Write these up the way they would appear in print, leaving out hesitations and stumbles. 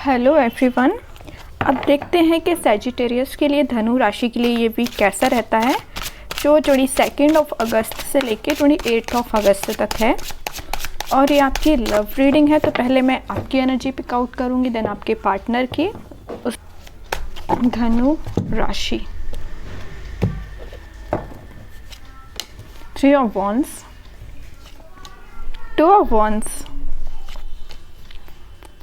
Hello everyone. अब देखते हैं कि सैजिटेरियस के लिए, धनु राशि के लिए ये वीक कैसा रहता है, जो 22 अगस्त से लेके 28 अगस्त तक है। और ये आपकी लव रीडिंग है, तो पहले मैं आपकी एनर्जी पिक आउट करूँगी, देन आपके पार्टनर की। उस धनु राशि, 3 of wands, 2 of wands,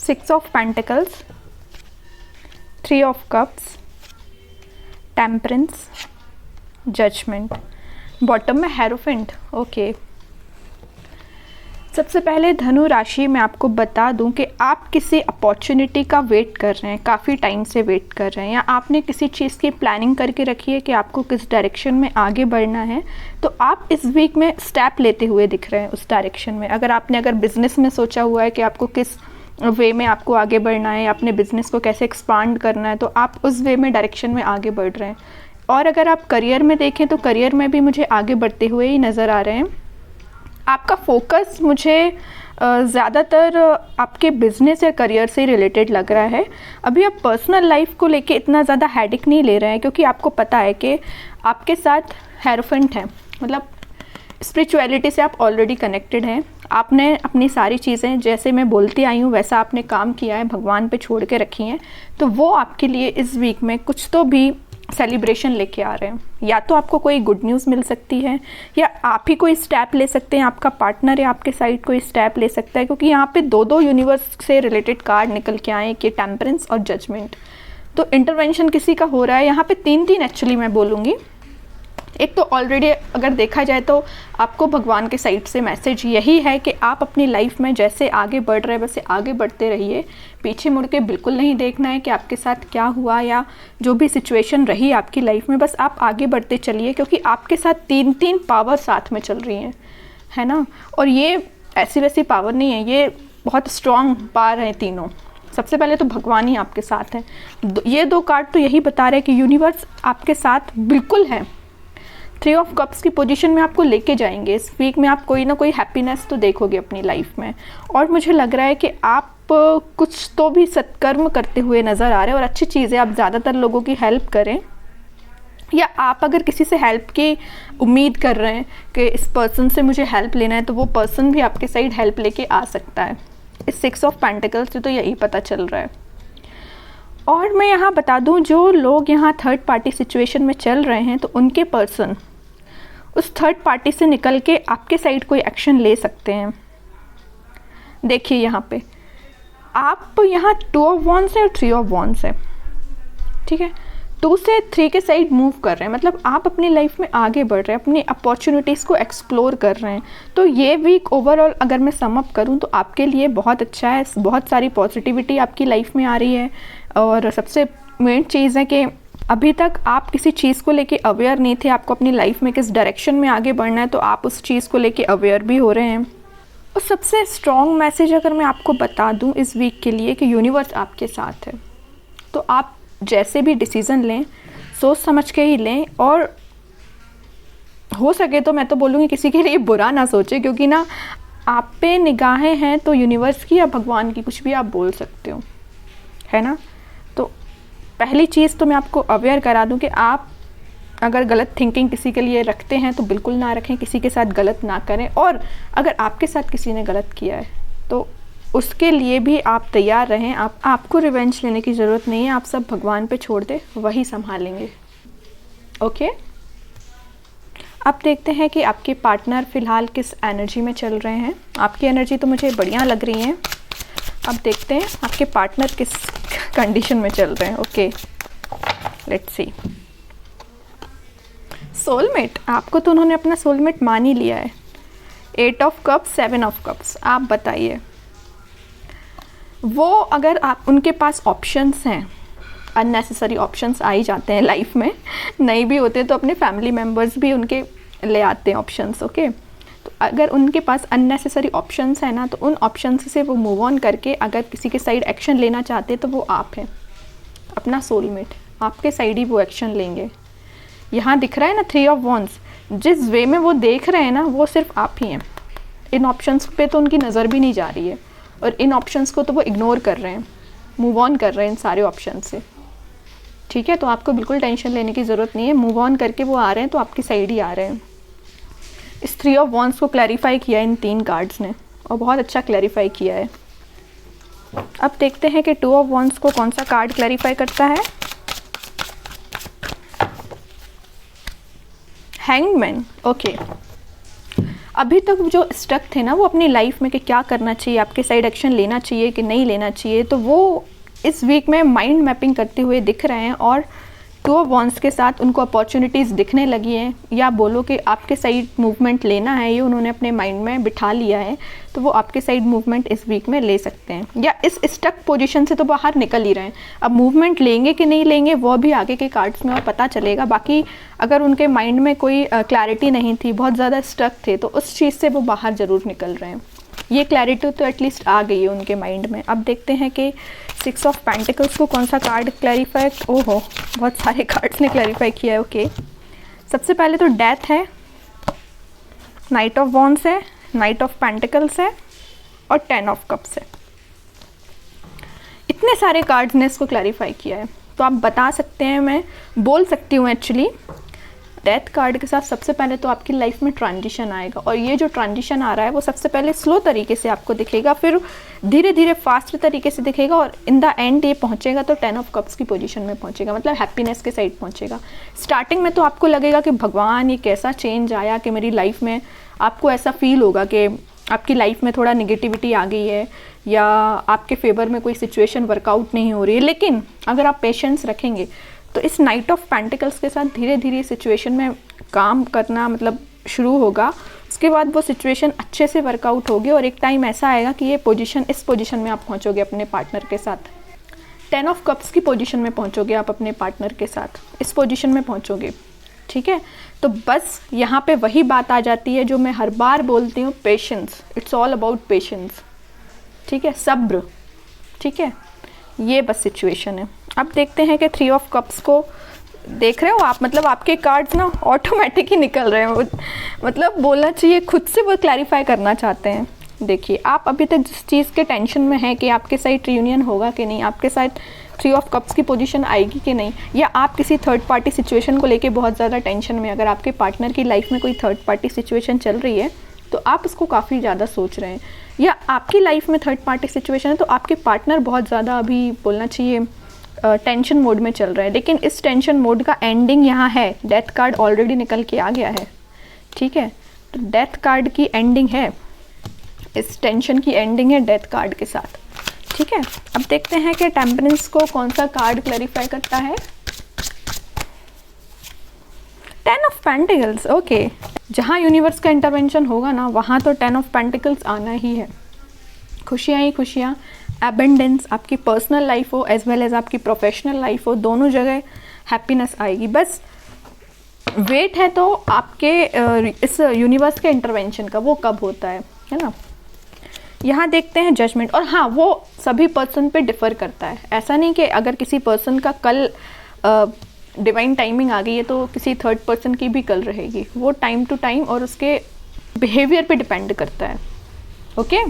6 of pentacles, 3 of cups, temperance, judgement, bottom में हेरोफेंट। ओके, सबसे पहले धनु राशि में आपको बता दूं कि आप किसी अपॉर्चुनिटी का वेट कर रहे हैं, काफ़ी टाइम से वेट कर रहे हैं, या आपने किसी चीज़ की प्लानिंग करके रखी है कि आपको किस डायरेक्शन में आगे बढ़ना है, तो आप इस वीक में स्टेप लेते हुए दिख रहे हैं उस डायरेक्शन में। अगर बिजनेस में सोचा हुआ है कि आपको किस वे में आपको आगे बढ़ना है, अपने बिजनेस को कैसे एक्सपांड करना है, तो आप उस वे में डायरेक्शन में आगे बढ़ रहे हैं। और अगर आप करियर में देखें तो करियर में भी मुझे आगे बढ़ते हुए ही नज़र आ रहे हैं। आपका फोकस मुझे ज़्यादातर आपके बिजनेस या करियर से रिलेटेड लग रहा है। अभी आप पर्सनल लाइफ को लेके इतना ज़्यादा हेडेक नहीं ले रहे हैं, क्योंकि आपको पता है कि आपके साथ हेरोफेंट है, मतलब स्पिरिचुअलिटी से आप ऑलरेडी कनेक्टेड हैं। आपने अपनी सारी चीज़ें, जैसे मैं बोलती आई हूँ वैसा आपने काम किया है, भगवान पे छोड़ के रखी हैं, तो वो आपके लिए इस वीक में कुछ तो भी सेलिब्रेशन लेके आ रहे हैं। या तो आपको कोई गुड न्यूज़ मिल सकती है, या आप ही कोई स्टेप ले सकते हैं, आपका पार्टनर या आपके साइड कोई स्टेप ले सकता है, क्योंकि यहाँ पे दो यूनिवर्स से रिलेटेड कार्ड निकल के आए कि टेम्परेंस और जजमेंट। तो इंटरवेंशन किसी का हो रहा है यहाँ पे। तीन एक्चुअली मैं बोलूँगी। एक तो ऑलरेडी अगर देखा जाए तो आपको भगवान के साइड से मैसेज यही है कि आप अपनी लाइफ में जैसे आगे बढ़ रहे हैं वैसे आगे बढ़ते रहिए। पीछे मुड़ के बिल्कुल नहीं देखना है कि आपके साथ क्या हुआ या जो भी सिचुएशन रही आपकी लाइफ में, बस आप आगे बढ़ते चलिए, क्योंकि आपके साथ तीन पावर साथ में चल रही हैं, है ना। और ये ऐसी वैसी पावर नहीं है, ये बहुत स्ट्रॉन्ग पावर है तीनों। सबसे पहले तो भगवान ही आपके साथ हैं। ये 2 कार्ड तो यही बता रहे हैं कि यूनिवर्स आपके साथ बिल्कुल है। 3 ऑफ कप्स की पोजीशन में आपको लेके जाएंगे। इस वीक में आप कोई ना कोई हैप्पीनेस तो देखोगे अपनी लाइफ में। और मुझे लग रहा है कि आप कुछ तो भी सत्कर्म करते हुए नज़र आ रहे हैं, और अच्छी चीज़ है। आप ज़्यादातर लोगों की हेल्प करें, या आप अगर किसी से हेल्प की उम्मीद कर रहे हैं कि इस पर्सन से मुझे हेल्प लेना है, तो वो पर्सन भी आपके साइड हेल्प लेके आ सकता है। इस 6 ऑफ पेंटिकल्स से तो यही पता चल रहा है। और मैं यहाँ बता दूँ, जो लोग यहाँ थर्ड पार्टी सिचुएशन में चल रहे हैं, तो उनके पर्सन उस थर्ड पार्टी से निकल के आपके साइड कोई एक्शन ले सकते हैं। देखिए यहाँ पे आप यहाँ 2 ऑफ वॉन्ड्स है और 3 ऑफ वॉन्ड्स है, ठीक है। 2 से 3 के साइड मूव कर रहे हैं, मतलब आप अपनी लाइफ में आगे बढ़ रहे हैं, अपनी अपॉर्चुनिटीज़ को एक्सप्लोर कर रहे हैं। तो ये वीक ओवरऑल अगर मैं सम अप करूँ तो आपके लिए बहुत अच्छा है। बहुत सारी पॉजिटिविटी आपकी लाइफ में आ रही है। और सबसे मेन चीज़ है कि अभी तक आप किसी चीज़ को लेके अवेयर नहीं थे, आपको अपनी लाइफ में किस डायरेक्शन में आगे बढ़ना है, तो आप उस चीज़ को लेके अवेयर भी हो रहे हैं। और सबसे स्ट्रॉन्ग मैसेज अगर मैं आपको बता दूं इस वीक के लिए, कि यूनिवर्स आपके साथ है। तो आप जैसे भी डिसीज़न लें, सोच समझ के ही लें, और हो सके तो मैं तो बोलूँगी किसी के लिए बुरा ना सोचें, क्योंकि ना आप पे निगाहें हैं तो यूनिवर्स की या भगवान की, कुछ भी आप बोल सकते हो, है ना। तो पहली चीज़ तो मैं आपको अवेयर करा दूं कि आप अगर गलत थिंकिंग किसी के लिए रखते हैं तो बिल्कुल ना रखें, किसी के साथ गलत ना करें। और अगर आपके साथ किसी ने गलत किया है तो उसके लिए भी आप तैयार रहें। आपको रिवेंज लेने की ज़रूरत नहीं है, आप सब भगवान पे छोड़ दें, वही संभालेंगे। ओके, अब देखते हैं कि आपके पार्टनर फ़िलहाल किस एनर्जी में चल रहे हैं। आपकी एनर्जी तो मुझे बढ़िया लग रही है। अब देखते हैं आपके पार्टनर किस कंडीशन में चल रहे हैं। Okay, let's see. सोलमेट, आपको तो उन्होंने अपना सोलमेट मान ही लिया है। 8 ऑफ कप्स, 7 ऑफ कप्स। आप बताइए, वो अगर आप उनके पास ऑप्शंस हैं, अननेसेसरी ऑप्शंस आ ही जाते हैं लाइफ में, नहीं भी होते तो अपने फैमिली मेम्बर्स भी उनके ले आते हैं ऑप्शंस। ओके, तो अगर उनके पास अननेसेसरी ऑप्शंस है ना, तो उन ऑप्शंस से वो मूव ऑन करके अगर किसी के साइड एक्शन लेना चाहते हैं तो वो आप हैं। अपना सोलमेट आपके साइड ही वो एक्शन लेंगे। यहाँ दिख रहा है ना 3 ऑफ वॉन्ड्स, जिस वे में वो देख रहे हैं ना, वो सिर्फ आप ही हैं। इन ऑप्शंस पे तो उनकी नज़र भी नहीं जा रही है, और इन ऑप्शंस को तो वो इग्नोर कर रहे हैं। मूव ऑन कर रहे हैं इन सारे ऑप्शन से, ठीक है। तो आपको बिल्कुल टेंशन लेने की ज़रूरत नहीं है, मूव ऑन करके वो आ रहे हैं तो आपकी साइड ही आ रहे हैं। इस 3 ऑफ वॉन्ड्स को क्लैरिफाई किया इन 3 कार्ड्स ने, और बहुत अच्छा क्लैरिफाई किया है। अब देखते हैं कि 2 ऑफ वॉन्ड्स को कौन सा कार्ड क्लैरिफाई करता है। Hangman, okay. अभी तक जो स्टक थे ना वो अपनी लाइफ में कि क्या करना चाहिए, आपके साइड एक्शन लेना चाहिए कि नहीं लेना चाहिए, तो वो इस वीक में माइंड मैपिंग करते हुए दिख रहे हैं, और 2 ऑफ वॉन्ड्स के साथ उनको अपॉर्चुनिटीज़ दिखने लगी हैं, या बोलो कि आपके साइड मूवमेंट लेना है ये उन्होंने अपने माइंड में बिठा लिया है, तो वो आपके साइड मूवमेंट इस वीक में ले सकते हैं, या इस स्टक पोजीशन से तो बाहर निकल ही रहे हैं। अब मूवमेंट लेंगे कि नहीं लेंगे वो भी आगे के कार्ड्स में और पता चलेगा। बाकी अगर उनके माइंड में कोई क्लैरिटी नहीं थी, बहुत ज़्यादा स्टक थे, तो उस चीज़ से वो बाहर ज़रूर निकल रहे हैं। ये क्लैरिटी तो एटलीस्ट आ गई है उनके माइंड में। अब देखते हैं कि 6 ऑफ पेंटिकल्स को कौन सा कार्ड क्लैरिफाई, ओहो बहुत सारे कार्ड्स ने क्लैरिफाई किया है, ओके। सबसे पहले तो डेथ है, नाइट ऑफ वॉन्ड्स है, नाइट ऑफ पेंटिकल्स है, और 10 ऑफ कप्स है। इतने सारे कार्ड्स ने इसको क्लैरिफाई किया है, तो आप बता सकते हैं, मैं बोल सकती हूँ एक्चुअली, डेथ कार्ड के साथ सबसे पहले तो आपकी लाइफ में ट्रांजिशन आएगा, और ये जो ट्रांजिशन आ रहा है वो सबसे पहले स्लो तरीके से आपको दिखेगा, फिर धीरे धीरे फास्ट तरीके से दिखेगा, और इन द एंड ये पहुंचेगा तो 10 ऑफ कप्स की पोजीशन में पहुंचेगा, मतलब हैप्पीनेस के साइड पहुंचेगा। स्टार्टिंग में तो आपको लगेगा कि भगवान ये कैसा चेंज आया कि मेरी लाइफ में, आपको ऐसा फील होगा कि आपकी लाइफ में थोड़ा निगेटिविटी आ गई है, या आपके फेवर में कोई सिचुएशन वर्कआउट नहीं हो रही है। लेकिन अगर आप पेशेंस रखेंगे तो इस नाइट ऑफ पेंटिकल्स के साथ धीरे धीरे सिचुएशन में काम करना मतलब शुरू होगा। उसके बाद वो सिचुएशन अच्छे से वर्कआउट होगी, और एक टाइम ऐसा आएगा कि ये पोजीशन, इस पोजीशन में आप पहुंचोगे अपने पार्टनर के साथ। 10 ऑफ कप्स की पोजीशन में पहुंचोगे आप अपने पार्टनर के साथ, इस पोजीशन में पहुंचोगे, ठीक है। तो बस यहाँ पे वही बात आ जाती है जो मैं हर बार बोलती हूँ, patience, it's all about patience, ठीक है, सब्र, ठीक है। ये बस सिचुएशन है। अब देखते हैं कि 3 ऑफ कप्स को देख रहे हो आप, मतलब आपके कार्ड्स ना ऑटोमेटिक ही निकल रहे हैं, मतलब बोलना चाहिए खुद से वो क्लैरिफाई करना चाहते हैं। देखिए आप अभी तक जिस चीज़ के टेंशन में है कि आपके साथ रियूनियन होगा कि नहीं, आपके साथ 3 ऑफ कप्स की पोजीशन आएगी कि नहीं, या आप किसी थर्ड पार्टी सिचुएशन को लेके बहुत ज़्यादा टेंशन में, अगर आपके पार्टनर की लाइफ में कोई थर्ड पार्टी सिचुएशन चल रही है तो आप उसको काफ़ी ज़्यादा सोच रहे हैं, या आपकी लाइफ में थर्ड पार्टी सिचुएशन है तो आपके पार्टनर बहुत ज़्यादा अभी बोलना चाहिए टेंशन मोड में चल रहे हैं। लेकिन इस टेंशन मोड का एंडिंग यहाँ है, डेथ कार्ड ऑलरेडी निकल के आ गया है, ठीक है। तो डेथ कार्ड की एंडिंग है, इस टेंशन की एंडिंग है डेथ कार्ड के साथ, ठीक है। अब देखते हैं कि टेम्परेंस को कौन सा कार्ड क्लैरिफाई करता है। 10 ऑफ पेंटिकल्स, ओके। जहाँ यूनिवर्स का इंटरवेंशन होगा ना वहाँ तो 10 ऑफ पेंटिकल्स आना ही है। खुशियाँ ही खुशियाँ, एबेंडेंस, आपकी पर्सनल लाइफ हो एज वेल एज आपकी प्रोफेशनल लाइफ हो, दोनों जगह हैप्पीनेस आएगी। बस वेट है तो आपके इस यूनिवर्स के इंटरवेंशन का, वो कब होता है ना। यहाँ देखते हैं जजमेंट, और हाँ वो सभी पर्सन पे डिफ़र करता है। ऐसा नहीं कि अगर किसी पर्सन का कल डिवाइन टाइमिंग आ गई है तो किसी थर्ड पर्सन की भी कल रहेगी, वो टाइम टू टाइम और उसके बिहेवियर पे डिपेंड करता है, ओके।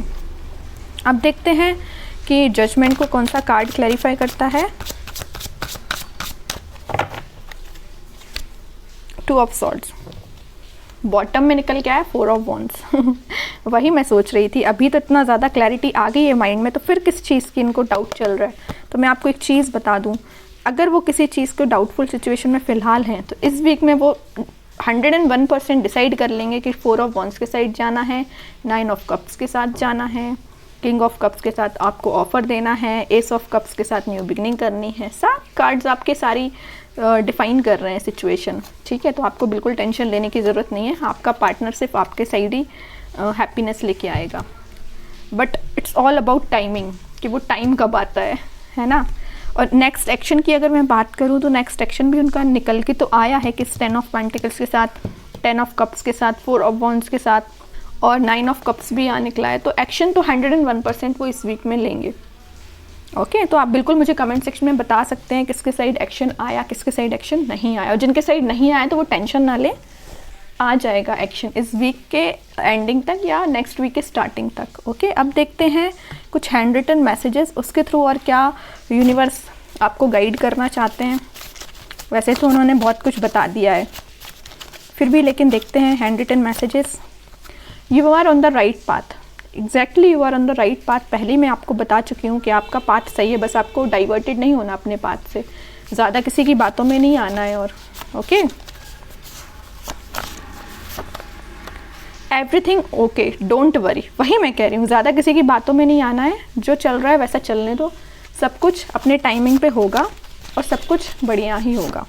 अब देखते हैं कि जजमेंट को कौन सा कार्ड क्लैरिफाई करता है। 2 ऑफ सॉर्ड्स, बॉटम में निकल के आया 4 ऑफ वॉन्ड्स वही मैं सोच रही थी, अभी तो इतना ज़्यादा क्लैरिटी आ गई है माइंड में, तो फिर किस चीज़ की इनको डाउट चल रहा है। तो मैं आपको एक चीज़ बता दूं, अगर वो किसी चीज़ को डाउटफुल सिचुएशन में फ़िलहाल हैं तो इस वीक में वो 101% डिसाइड कर लेंगे कि 4 ऑफ वॉन्ड्स के साइड जाना है, 9 ऑफ कप्स के साथ जाना है, किंग ऑफ कप्स के साथ आपको ऑफ़र देना है, एस ऑफ कप्स के साथ न्यू बिगनिंग करनी है। सब कार्ड्स आपके सारी डिफ़ाइन कर रहे हैं सिचुएशन, ठीक है। तो आपको बिल्कुल टेंशन लेने की ज़रूरत नहीं है, आपका पार्टनर सिर्फ आपके साइड ही हैप्पीनेस लेके आएगा। But it's all about timing, कि वो टाइम कब आता है ना। और नेक्स्ट एक्शन की अगर मैं बात करूँ तो नेक्स्ट एक्शन भी उनका निकल के तो आया है कि 10 ऑफ पेंटिकल्स के साथ, 10 ऑफ कप्स के साथ, 4 ऑफ वॉन्ड्स के साथ, और 9 ऑफ कप्स भी यहाँ निकला है। तो एक्शन तो 101% वो इस वीक में लेंगे, ओके। तो आप बिल्कुल मुझे कमेंट सेक्शन में बता सकते हैं किसके साइड एक्शन आया, किसके साइड एक्शन नहीं आया, और जिनके साइड नहीं आया तो वो टेंशन ना ले, आ जाएगा एक्शन इस वीक के एंडिंग तक या नेक्स्ट वीक के स्टार्टिंग तक, ओके। अब देखते हैं कुछ हैंड रिटन मैसेजेस उसके थ्रू, और क्या यूनिवर्स आपको गाइड करना चाहते हैं। वैसे तो उन्होंने बहुत कुछ बता दिया है, फिर भी लेकिन देखते हैं hand written messages. You are on the right path, exactly you are on the right path. पहले मैं आपको बता चुकी हूँ कि आपका पाथ सही है, बस आपको डाइवर्टेड नहीं होना अपने पाथ से, ज़्यादा किसी की बातों में नहीं आना है। और okay, everything okay, don't worry, वही मैं कह रही हूँ, ज़्यादा किसी की बातों में नहीं आना है, जो चल रहा है वैसा चलने दो, सब कुछ अपने टाइमिंग पे होगा और सब कुछ बढ़िया ही होगा।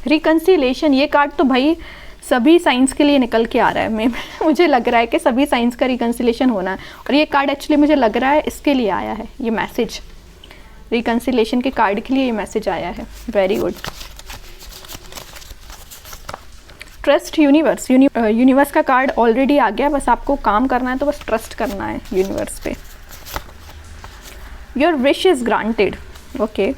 रिकन्सिलेशन, ये कार्ड तो भाई सभी साइंस के लिए निकल के आ रहा है। मुझे लग रहा है कि सभी साइंस का रिकन्सिलेशन होना है, और ये कार्ड एक्चुअली मुझे लग रहा है इसके लिए आया है, ये मैसेज रिकन्सिलेशन के कार्ड के लिए ये मैसेज आया है। Very good. Trust universe, universe का कार्ड ऑलरेडी आ गया, बस आपको काम करना है, तो बस ट्रस्ट करना है यूनिवर्स पे। Your wish is granted, okay.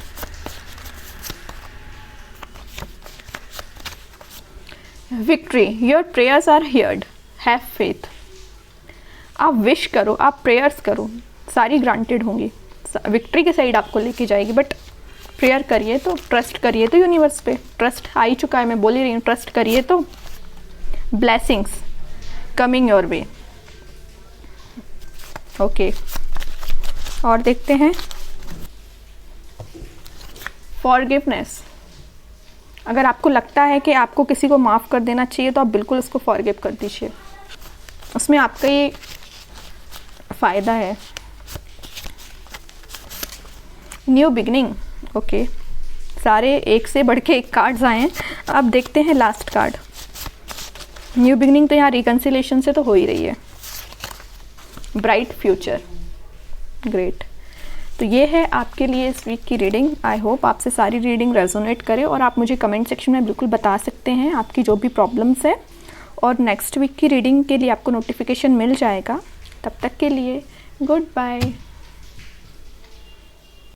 Victory, your prayers are heard, have faith. आप विश करो, आप प्रेयर्स करो, सारी ग्रांटेड होंगी, विक्ट्री के साइड आपको लेके जाएगी। बट प्रेयर करिए तो, ट्रस्ट करिए तो यूनिवर्स पे, ट्रस्ट आ ही चुका है, मैं बोल ही रही हूँ, ट्रस्ट करिए तो। Blessings coming your way, okay. और देखते हैं फॉरगिवनेस, अगर आपको लगता है कि आपको किसी को माफ़ कर देना चाहिए तो आप बिल्कुल उसको फॉरगिव कर दीजिए, उसमें आपका ये फ़ायदा है। New beginning, okay. सारे एक से बढ़ के एक कार्ड्स आए हैं। अब देखते हैं लास्ट कार्ड। न्यू बिगनिंग तो यहाँ रिकन्सिलेशन से तो हो ही रही है। Bright future, great. तो ये है आपके लिए इस वीक की रीडिंग। आई होप आपसे सारी रीडिंग रेजोनेट करे, और आप मुझे कमेंट सेक्शन में बिल्कुल बता सकते हैं आपकी जो भी प्रॉब्लम्स है, और नेक्स्ट वीक की रीडिंग के लिए आपको नोटिफिकेशन मिल जाएगा। तब तक के लिए गुड बाय।